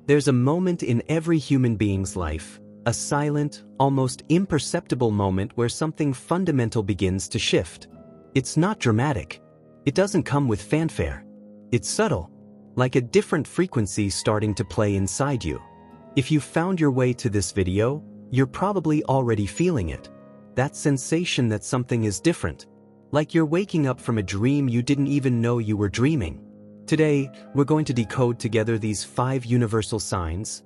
There's a moment in every human being's life, a silent, almost imperceptible moment where something fundamental begins to shift. It's not dramatic. It doesn't come with fanfare. It's subtle, like a different frequency starting to play inside you. If you found your way to this video, you're probably already feeling it. That sensation that something is different. Like you're waking up from a dream you didn't even know you were dreaming. Today, we're going to decode together these 5 universal signs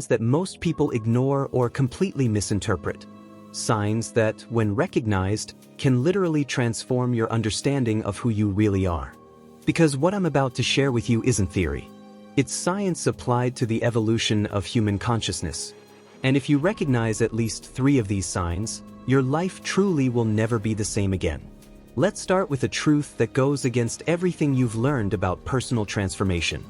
that most people ignore or completely misinterpret. Signs that, when recognized, can literally transform your understanding of who you really are. Because what I'm about to share with you isn't theory. It's science applied to the evolution of human consciousness. And if you recognize at least 3 of these signs, your life truly will never be the same again. Let's start with a truth that goes against everything you've learned about personal transformation.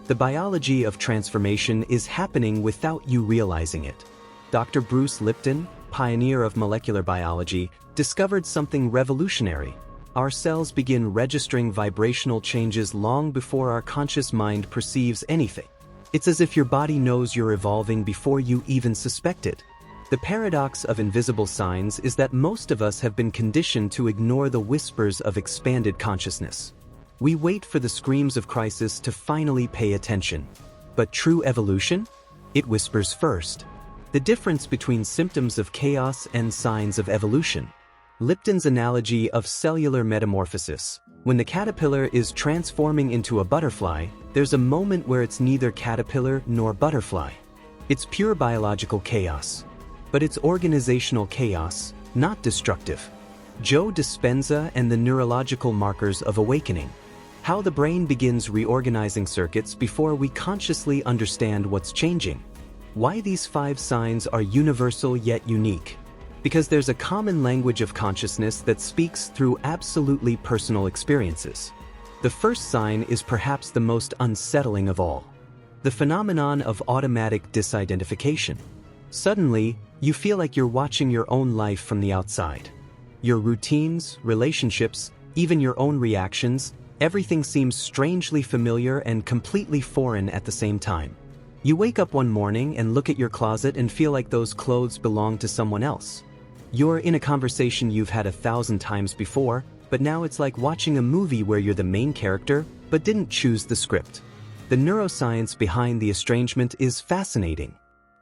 The biology of transformation is happening without you realizing it. Dr. Bruce Lipton, pioneer of molecular biology, discovered something revolutionary. Our cells begin registering vibrational changes long before our conscious mind perceives anything. It's as if your body knows you're evolving before you even suspect it. The paradox of invisible signs is that most of us have been conditioned to ignore the whispers of expanded consciousness. We wait for the screams of crisis to finally pay attention. But true evolution? It whispers first. The difference between symptoms of chaos and signs of evolution. Lipton's analogy of cellular metamorphosis. When the caterpillar is transforming into a butterfly, there's a moment where it's neither caterpillar nor butterfly. It's pure biological chaos. But it's organizational chaos, not destructive. Joe Dispenza and the neurological markers of awakening. How the brain begins reorganizing circuits before we consciously understand what's changing. Why these 5 signs are universal yet unique. Because there's a common language of consciousness that speaks through absolutely personal experiences. The first sign is perhaps the most unsettling of all. The phenomenon of automatic disidentification. Suddenly, you feel like you're watching your own life from the outside. Your routines, relationships, even your own reactions, everything seems strangely familiar and completely foreign at the same time. You wake up one morning and look at your closet and feel like those clothes belong to someone else. You're in a conversation you've had 1,000 times before, but now it's like watching a movie where you're the main character, but didn't choose the script. The neuroscience behind the estrangement is fascinating.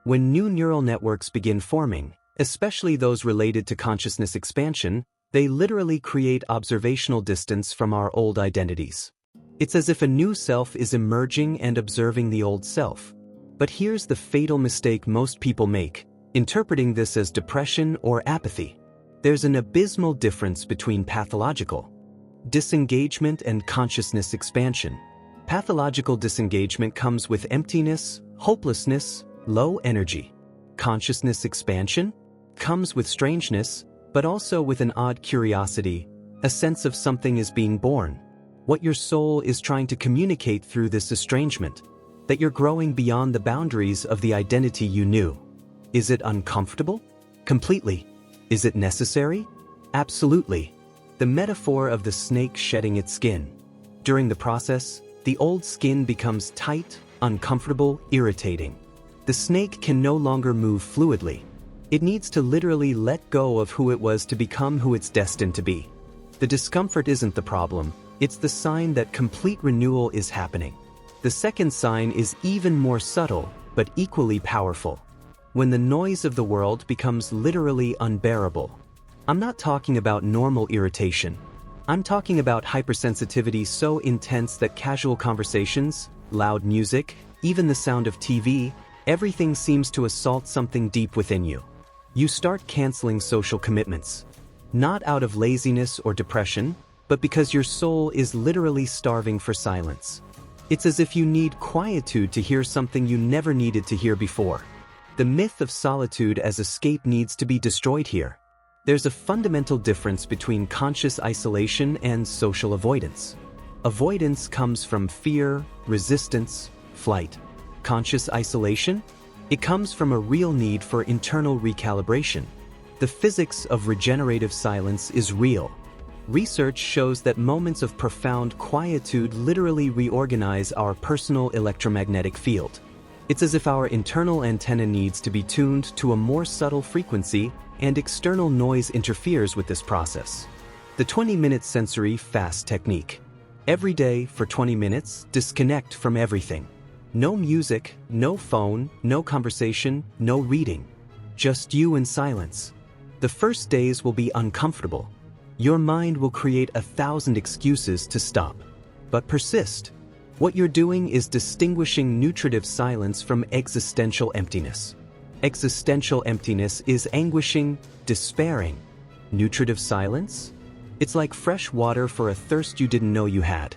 When new neural networks begin forming, especially those related to consciousness expansion, they literally create observational distance from our old identities. It's as if a new self is emerging and observing the old self. But here's the fatal mistake most people make, interpreting this as depression or apathy. There's an abysmal difference between pathological disengagement and consciousness expansion. Pathological disengagement comes with emptiness, hopelessness, low energy. Consciousness expansion comes with strangeness, but also with an odd curiosity, a sense of something is being born. What your soul is trying to communicate through this estrangement, that you're growing beyond the boundaries of the identity you knew. Is it uncomfortable? Completely. Is it necessary? Absolutely. The metaphor of the snake shedding its skin. During the process, the old skin becomes tight, uncomfortable, irritating. The snake can no longer move fluidly. It needs to literally let go of who it was to become who it's destined to be. The discomfort isn't the problem, it's the sign that complete renewal is happening. The second sign is even more subtle, but equally powerful. When the noise of the world becomes literally unbearable. I'm not talking about normal irritation. I'm talking about hypersensitivity so intense that casual conversations, loud music, even the sound of TV, everything seems to assault something deep within you. You start canceling social commitments. Not out of laziness or depression, but because your soul is literally starving for silence. It's as if you need quietude to hear something you never needed to hear before. The myth of solitude as escape needs to be destroyed here. There's a fundamental difference between conscious isolation and social avoidance. Avoidance comes from fear, resistance, flight. Conscious isolation? It comes from a real need for internal recalibration. The physics of regenerative silence is real. Research shows that moments of profound quietude literally reorganize our personal electromagnetic field. It's as if our internal antenna needs to be tuned to a more subtle frequency, and external noise interferes with this process. The 20-minute sensory fast technique. Every day for 20 minutes, disconnect from everything. No music, no phone, no conversation, no reading. Just you and silence. The first days will be uncomfortable. Your mind will create 1,000 excuses to stop. But persist. What you're doing is distinguishing nutritive silence from existential emptiness. Existential emptiness is anguishing, despairing. Nutritive silence? It's like fresh water for a thirst you didn't know you had.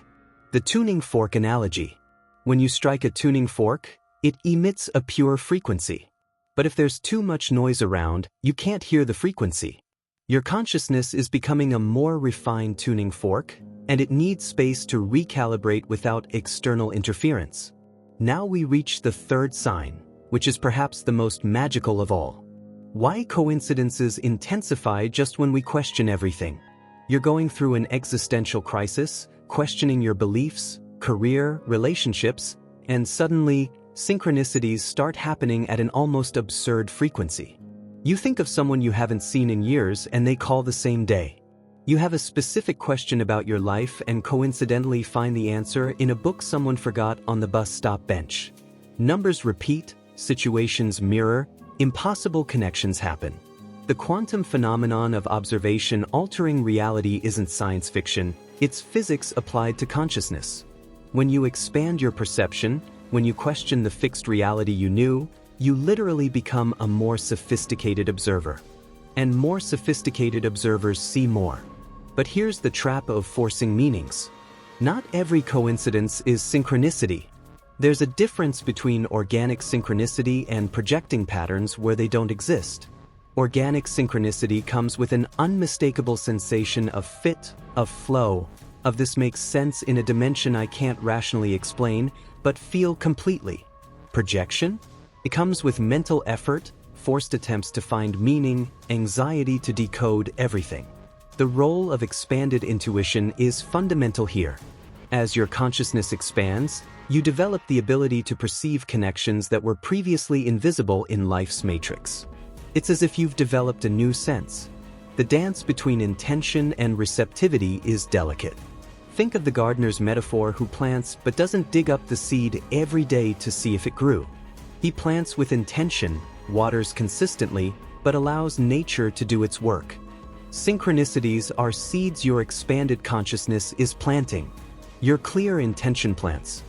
The tuning fork analogy. When you strike a tuning fork, it emits a pure frequency. But if there's too much noise around, you can't hear the frequency. Your consciousness is becoming a more refined tuning fork, and it needs space to recalibrate without external interference. Now we reach the third sign, which is perhaps the most magical of all. Why coincidences intensify just when we question everything? You're going through an existential crisis, questioning your beliefs, career, relationships, and suddenly, synchronicities start happening at an almost absurd frequency. You think of someone you haven't seen in years and they call the same day. You have a specific question about your life and coincidentally find the answer in a book someone forgot on the bus stop bench. Numbers repeat, situations mirror, impossible connections happen. The quantum phenomenon of observation altering reality isn't science fiction, it's physics applied to consciousness. When you expand your perception, when you question the fixed reality you knew, you literally become a more sophisticated observer. And more sophisticated observers see more. But here's the trap of forcing meanings. Not every coincidence is synchronicity. There's a difference between organic synchronicity and projecting patterns where they don't exist. Organic synchronicity comes with an unmistakable sensation of fit, of flow, of this makes sense in a dimension I can't rationally explain, but feel completely. Projection? It comes with mental effort, forced attempts to find meaning, anxiety to decode everything. The role of expanded intuition is fundamental here. As your consciousness expands, you develop the ability to perceive connections that were previously invisible in life's matrix. It's as if you've developed a new sense. The dance between intention and receptivity is delicate. Think of the gardener's metaphor who plants but doesn't dig up the seed every day to see if it grew. He plants with intention, waters consistently, but allows nature to do its work. Synchronicities are seeds your expanded consciousness is planting. Your clear intention plants.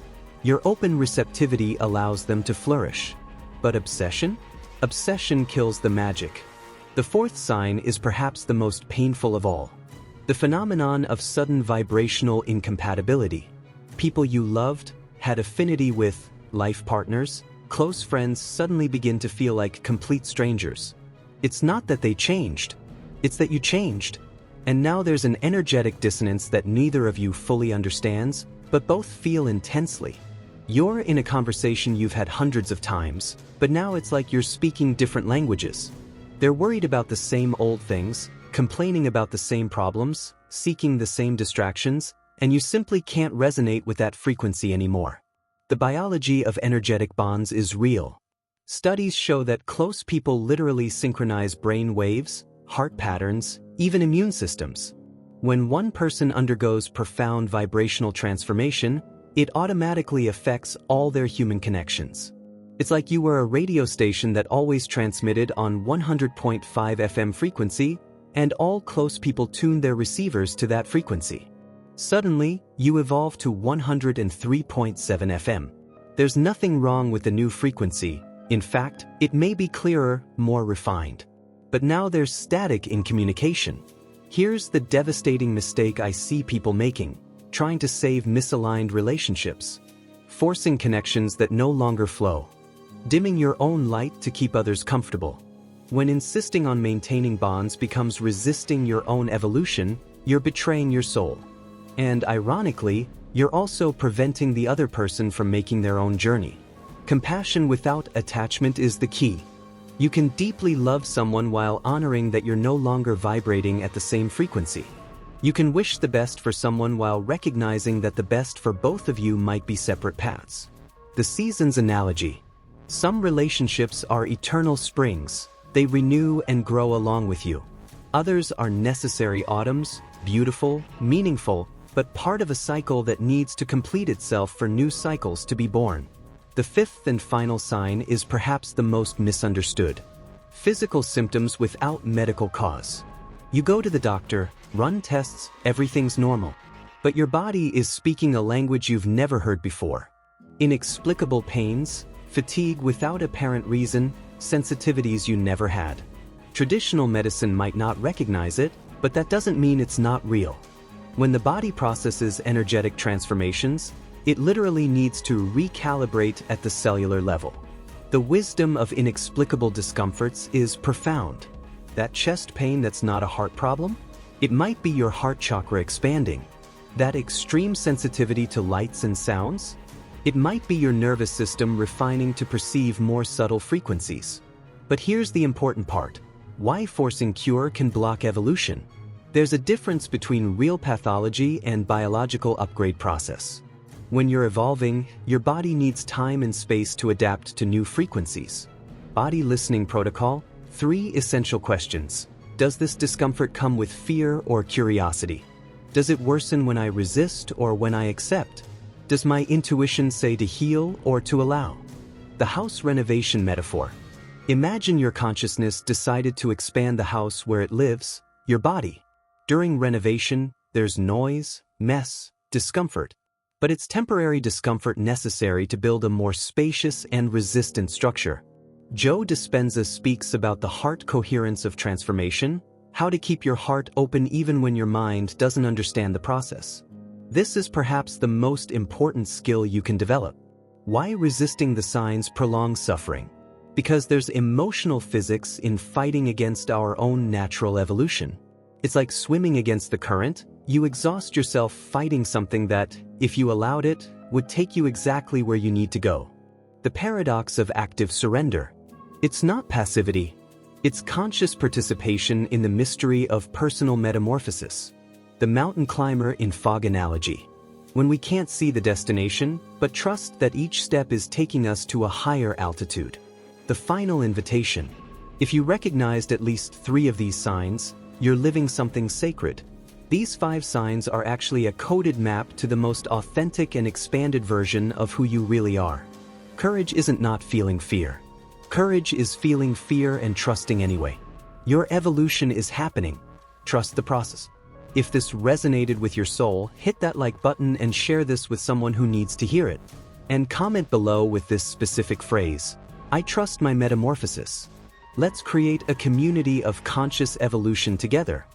Your open receptivity allows them to flourish. But obsession? Obsession kills the magic. The fourth sign is perhaps the most painful of all. The phenomenon of sudden vibrational incompatibility. People you loved, had affinity with, life partners, close friends suddenly begin to feel like complete strangers. It's not that they changed, it's that you changed. And now there's an energetic dissonance that neither of you fully understands, but both feel intensely. You're in a conversation you've had hundreds of times, but now it's like you're speaking different languages. They're worried about the same old things, complaining about the same problems, seeking the same distractions, and you simply can't resonate with that frequency anymore. The biology of energetic bonds is real. Studies show that close people literally synchronize brain waves, heart patterns, even immune systems. When one person undergoes profound vibrational transformation, it automatically affects all their human connections. It's like you were a radio station that always transmitted on 100.5 FM frequency, and all close people tuned their receivers to that frequency. Suddenly, you evolve to 103.7 FM. There's nothing wrong with the new frequency. In fact, it may be clearer, more refined. But now there's static in communication. Here's the devastating mistake I see people making. Trying to save misaligned relationships, forcing connections that no longer flow, dimming your own light to keep others comfortable. When insisting on maintaining bonds becomes resisting your own evolution, you're betraying your soul. And ironically, you're also preventing the other person from making their own journey. Compassion without attachment is the key. You can deeply love someone while honoring that you're no longer vibrating at the same frequency. You can wish the best for someone while recognizing that the best for both of you might be separate paths. The seasons analogy. Some relationships are eternal springs. They renew and grow along with you. Others are necessary autumns, beautiful, meaningful, but part of a cycle that needs to complete itself for new cycles to be born. The fifth and final sign is perhaps the most misunderstood. Physical symptoms without medical cause. You go to the doctor, run tests, everything's normal. But your body is speaking a language you've never heard before. Inexplicable pains, fatigue without apparent reason, sensitivities you never had. Traditional medicine might not recognize it, but that doesn't mean it's not real. When the body processes energetic transformations, it literally needs to recalibrate at the cellular level. The wisdom of inexplicable discomforts is profound. That chest pain that's not a heart problem? It might be your heart chakra expanding. That extreme sensitivity to lights and sounds? It might be your nervous system refining to perceive more subtle frequencies. But here's the important part. Why forcing cure can block evolution? There's a difference between real pathology and biological upgrade process. When you're evolving, your body needs time and space to adapt to new frequencies. Body listening protocol, 3 essential questions. Does this discomfort come with fear or curiosity? Does it worsen when I resist or when I accept? Does my intuition say to heal or to allow? The house renovation metaphor. Imagine your consciousness decided to expand the house where it lives, your body. During renovation, there's noise, mess, discomfort. But it's temporary discomfort necessary to build a more spacious and resistant structure. Joe Dispenza speaks about the heart coherence of transformation, how to keep your heart open even when your mind doesn't understand the process. This is perhaps the most important skill you can develop. Why resisting the signs prolongs suffering? Because there's emotional physics in fighting against our own natural evolution. It's like swimming against the current. You exhaust yourself fighting something that, if you allowed it, would take you exactly where you need to go. The paradox of active surrender. It's not passivity. It's conscious participation in the mystery of personal metamorphosis. The mountain climber in fog analogy. When we can't see the destination, but trust that each step is taking us to a higher altitude. The final invitation. If you recognized at least 3 of these signs, you're living something sacred. These 5 signs are actually a coded map to the most authentic and expanded version of who you really are. Courage isn't not feeling fear. Courage is feeling fear and trusting anyway. Your evolution is happening. Trust the process. If this resonated with your soul, hit that like button and share this with someone who needs to hear it. And comment below with this specific phrase, I trust my metamorphosis. Let's create a community of conscious evolution together.